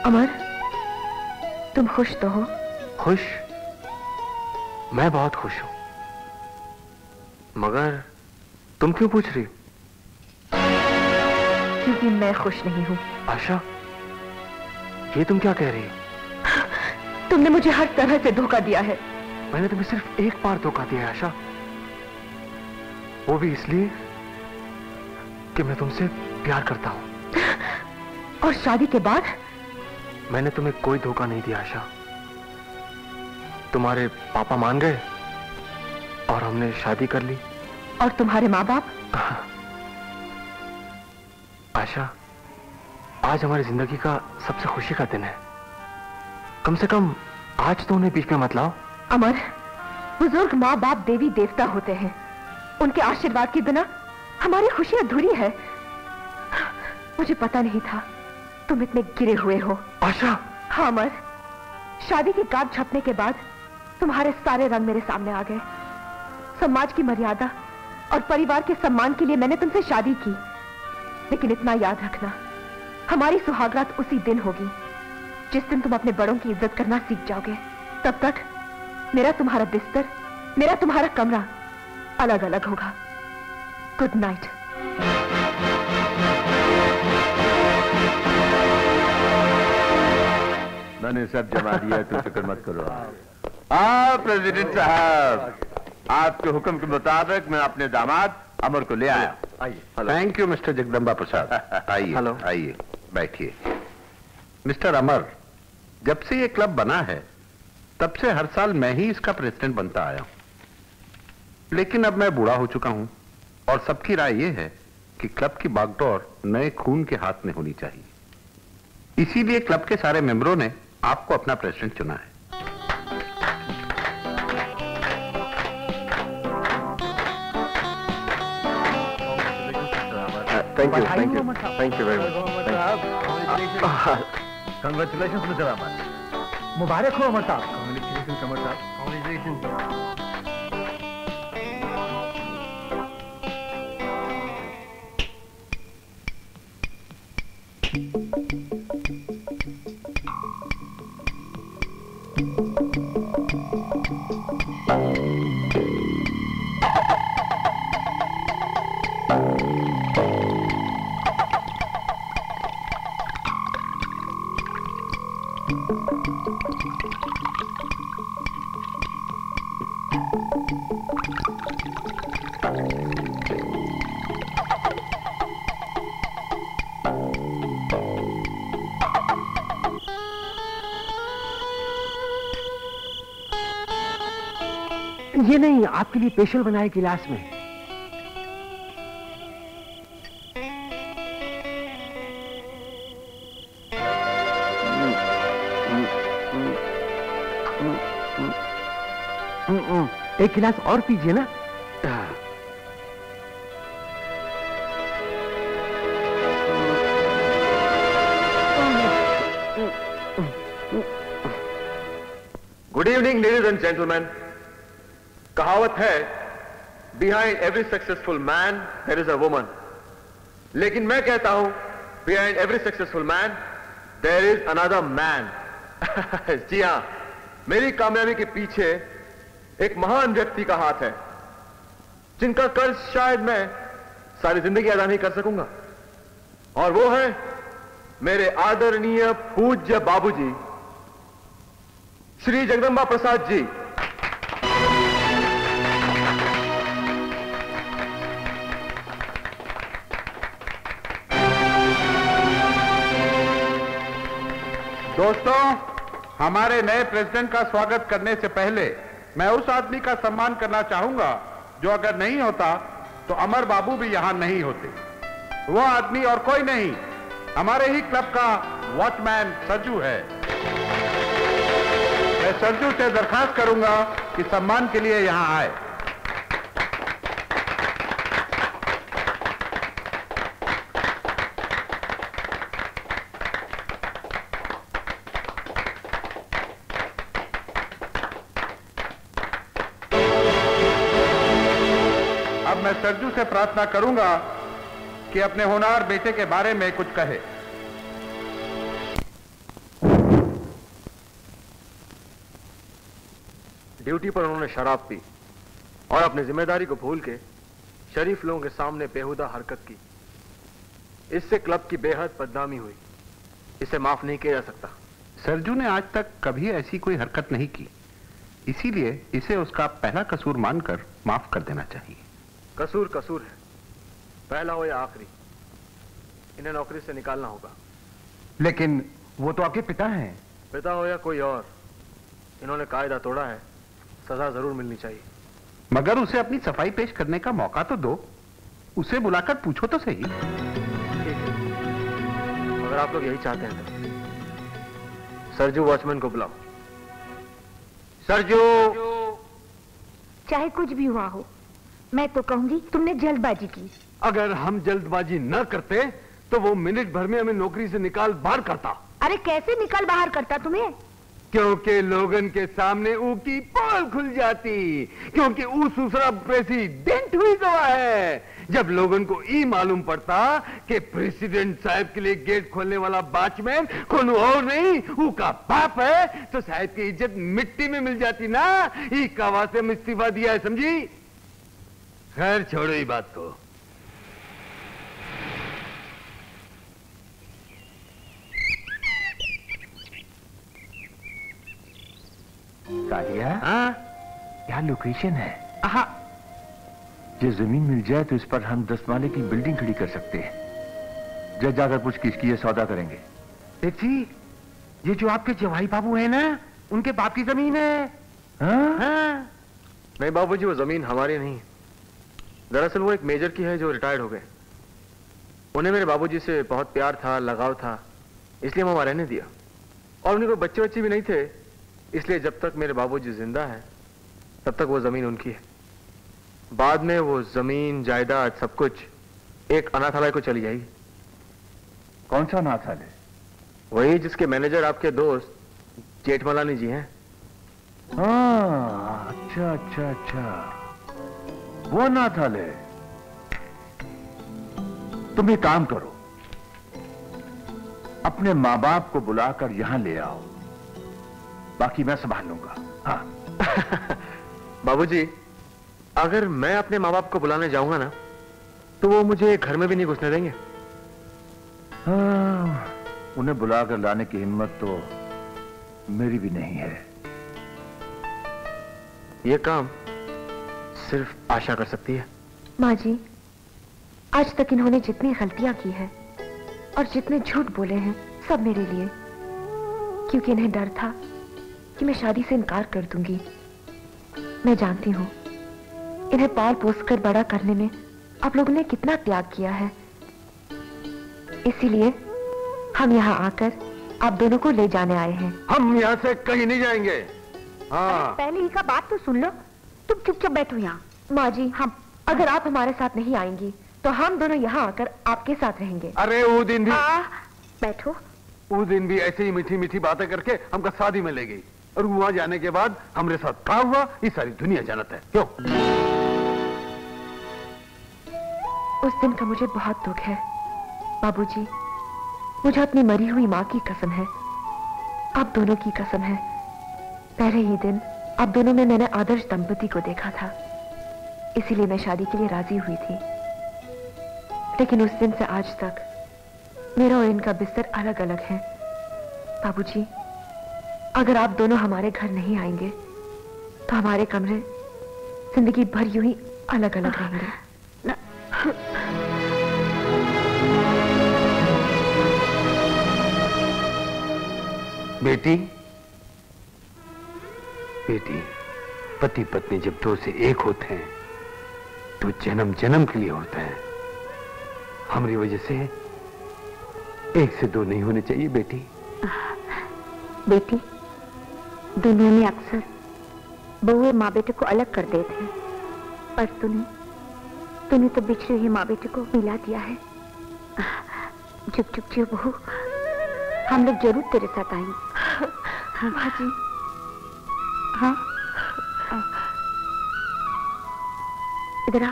अमर, तुम खुश तो हो? खुश? मैं बहुत खुश हूं, मगर तुम क्यों पूछ रही हो? क्योंकि मैं खुश नहीं हूं। आशा, ये तुम क्या कह रही हो? तुमने मुझे हर तरह से धोखा दिया है। मैंने तुम्हें सिर्फ एक बार धोखा दिया है आशा, वो भी इसलिए कि मैं तुमसे प्यार करता हूं। और शादी के बाद? मैंने तुम्हें कोई धोखा नहीं दिया आशा। तुम्हारे पापा मान गए और हमने शादी कर ली। और तुम्हारे माँ बाप? आशा, आज हमारी जिंदगी का सबसे खुशी का दिन है। कम से कम आज तो उन्हें बीच में मत लाओ। अमर, बुजुर्ग माँ बाप देवी देवता होते हैं, उनके आशीर्वाद के बिना हमारी खुशी अधूरी है। मुझे पता नहीं था तुम इतने गिरे हुए हो। आशा। हाँ अमर, शादी की कार्ड छपने के बाद तुम्हारे सारे रंग मेरे सामने आ गए। समाज की मर्यादा और परिवार के सम्मान के लिए मैंने तुमसे शादी की, लेकिन इतना याद रखना, हमारी सुहागरात उसी दिन होगी जिस दिन तुम अपने बड़ों की इज्जत करना सीख जाओगे। तब तक मेरा तुम्हारा बिस्तर, मेरा तुम्हारा कमरा अलग अलग होगा। Good night. मैंने सब जमा दिया, तो फिक्र मत करो। हाँ प्रेसिडेंट साहब, आपके हुक्म के मुताबिक मैं अपने दामाद अमर को ले आया। आइए। थैंक यू मिस्टर जगदम्बा प्रसाद। आइए। हेलो। आइए, बैठिए। मिस्टर अमर, जब से ये क्लब बना है तब से हर साल मैं ही इसका प्रेसिडेंट बनता आया हूं, लेकिन अब मैं बूढ़ा हो चुका हूं और सबकी राय यह है कि क्लब की बागडोर नए खून के हाथ में होनी चाहिए। इसीलिए क्लब के सारे मेंबरों ने आपको अपना प्रेसिडेंट चुना है। Thank you, thank you, thank you very much. Congratulation mister Amar. मुबारक हो अमर साहब। कांग्रेचुलेशन अमर साहब। कांग्रेचुलेशन। ये नहीं, आपके लिए स्पेशल बनाए गिलास में। एक गिलास और पीजिए ना। Good evening ladies and gentleman. कहावत है, behind every successful man there is a woman, लेकिन मैं कहता हूं behind every successful man there is another man. जी हां, मेरी कामयाबी के पीछे एक महान व्यक्ति का हाथ है, जिनका कर्ज शायद मैं सारी जिंदगी अदा नहीं कर सकूंगा, और वो है मेरे आदरणीय पूज्य बाबूजी श्री जगदम्बा प्रसाद जी। दोस्तों, हमारे नए प्रेसिडेंट का स्वागत करने से पहले मैं उस आदमी का सम्मान करना चाहूंगा जो अगर नहीं होता तो अमर बाबू भी यहां नहीं होते। वो आदमी और कोई नहीं, हमारे ही क्लब का वॉचमैन सरजू है। मैं सरजू से दरखास्त करूंगा कि सम्मान के लिए यहां आए। अब मैं सरजू से प्रार्थना करूंगा कि अपने होनहार बेटे के बारे में कुछ कहे। ड्यूटी पर उन्होंने शराब पी और अपनी जिम्मेदारी को भूल के शरीफ लोगों के सामने बेहुदा हरकत की। इससे क्लब की बेहद बदनामी हुई। इसे माफ नहीं किया जा सकता। सरजू ने आज तक कभी ऐसी कोई हरकत नहीं की, इसीलिए इसे उसका पहला कसूर मानकर माफ कर देना चाहिए। कसूर कसूर है, पहला हो या आखिरी, इन्हें नौकरी से निकालना होगा। लेकिन वो तो आपके पिता हैं। पिता हो या कोई और, इन्होंने कायदा तोड़ा है, सजा जरूर मिलनी चाहिए। मगर उसे अपनी सफाई पेश करने का मौका तो दो, उसे बुलाकर पूछो तो सही। ठीक है, अगर आप लोग यही चाहते हैं तो सरजू वॉचमैन को बुलाओ। सरजू। चाहे कुछ भी हुआ हो, मैं तो कहूंगी तुमने जल्दबाजी की। अगर हम जल्दबाजी न करते तो वो मिनट भर में हमें नौकरी से निकाल बाहर करता। अरे कैसे निकाल बाहर करता तुम्हें? क्योंकि लोगन के सामने ऊ की पोल खुल जाती, क्योंकि ऊ दूसरा प्रेसिडेंट हुई गवा है। जब लोगन को ई मालूम पड़ता कि प्रेसिडेंट साहब के लिए गेट खोलने वाला वॉचमैन कौन और नहीं ऊ का बाप है, तो साहब की इज्जत मिट्टी में मिल जाती ना। ई कवा से इस्तीफा दिया है, समझी? खैर छोड़ो ये बात को। कालिया, हाँ? यहाँ लोकेशन है। हाँ। ये जमीन मिल जाए तो इस पर हम 10 माले की बिल्डिंग खड़ी कर सकते हैं। जज जाकर पूछ किसकी ये सौदा करेंगे। देखी, ये जो आपके जवाई बाबू है ना, उनके बाप की जमीन है। हाँ? हाँ। नहीं बाबूजी, वो जमीन हमारी नहीं है। दरअसल वो एक मेजर की है जो रिटायर्ड हो गए। उन्हें मेरे बाबूजी से बहुत प्यार था, लगाव था, इसलिए मैं वहां रहने दिया। और उन्हें कोई बच्चे बच्चे भी नहीं थे, इसलिए जब तक मेरे बाबूजी जिंदा है तब तक वो जमीन उनकी है। बाद में वो जमीन जायदाद सब कुछ एक अनाथालय को चली जाएगी। कौन सा अनाथालय? वही जिसके मैनेजर आपके दोस्त जेठमलानी जी हैं। हाँ, अच्छा अच्छा अच्छा, वो अनाथालय। तुम एक काम करो, अपने माँ बाप को बुलाकर यहां ले आओ, बाकी मैं संभाल लूंगा। हाँ। बाबूजी, अगर मैं अपने माँ बाप को बुलाने जाऊंगा ना, तो वो मुझे घर में भी नहीं घुसने देंगे। हाँ, उन्हें बुलाकर लाने की हिम्मत तो मेरी भी नहीं है। ये काम सिर्फ आशा कर सकती है। माँ जी, आज तक इन्होंने जितनी गलतियां की हैं और जितने झूठ बोले हैं, सब मेरे लिए, क्योंकि इन्हें डर था कि मैं शादी से इनकार कर दूंगी। मैं जानती हूँ इन्हें पाल पोस कर बड़ा करने में आप लोगों ने कितना त्याग किया है, इसीलिए हम यहाँ आकर आप दोनों को ले जाने आए हैं। हम यहाँ से कहीं नहीं जाएंगे। हाँ। पहले ही का बात तो सुन लो, तुम चुपचाप बैठो यहाँ। माँ जी, हम अगर आप हमारे साथ नहीं आएंगी तो हम दोनों यहाँ आकर आपके साथ रहेंगे। अरे वो दिन भी बैठो। उस दिन भी ऐसे ही मीठी मीठी बातें करके हमका शादी में ले गई, और वहां जाने के बाद हमरे साथ क्या हुआ ये सारी दुनिया जानत है। क्यों? उस दिन का मुझे बहुत दुख है बाबूजी। मुझे अपनी मरी हुई माँ की कसम है, आप दोनों की कसम है। पहले ही दिन आप दोनों में मैंने आदर्श दंपति को देखा था, इसीलिए मैं शादी के लिए राजी हुई थी। लेकिन उस दिन से आज तक मेरा और इनका बिस्तर अलग अलग है। बाबूजी, अगर आप दोनों हमारे घर नहीं आएंगे तो हमारे कमरे जिंदगी भर यूं ही अलग अलग रहेंगे। बेटी, बेटी, पति पत्नी जब दो से एक होते हैं तो जन्म जन्म के लिए होते हैं। हमारी वजह से एक से दो नहीं होने चाहिए बेटी। बेटी, दुनिया में अक्सर बहुएं माँ बेटे को अलग कर देते हैं, पर तूने तो बिछड़े हुए माँ बेटे को मिला दिया है। चुप चुप चुप बहू, हम लोग जरूर तेरे साथ आएंगे। माँ जी। हाँ, इधर आ।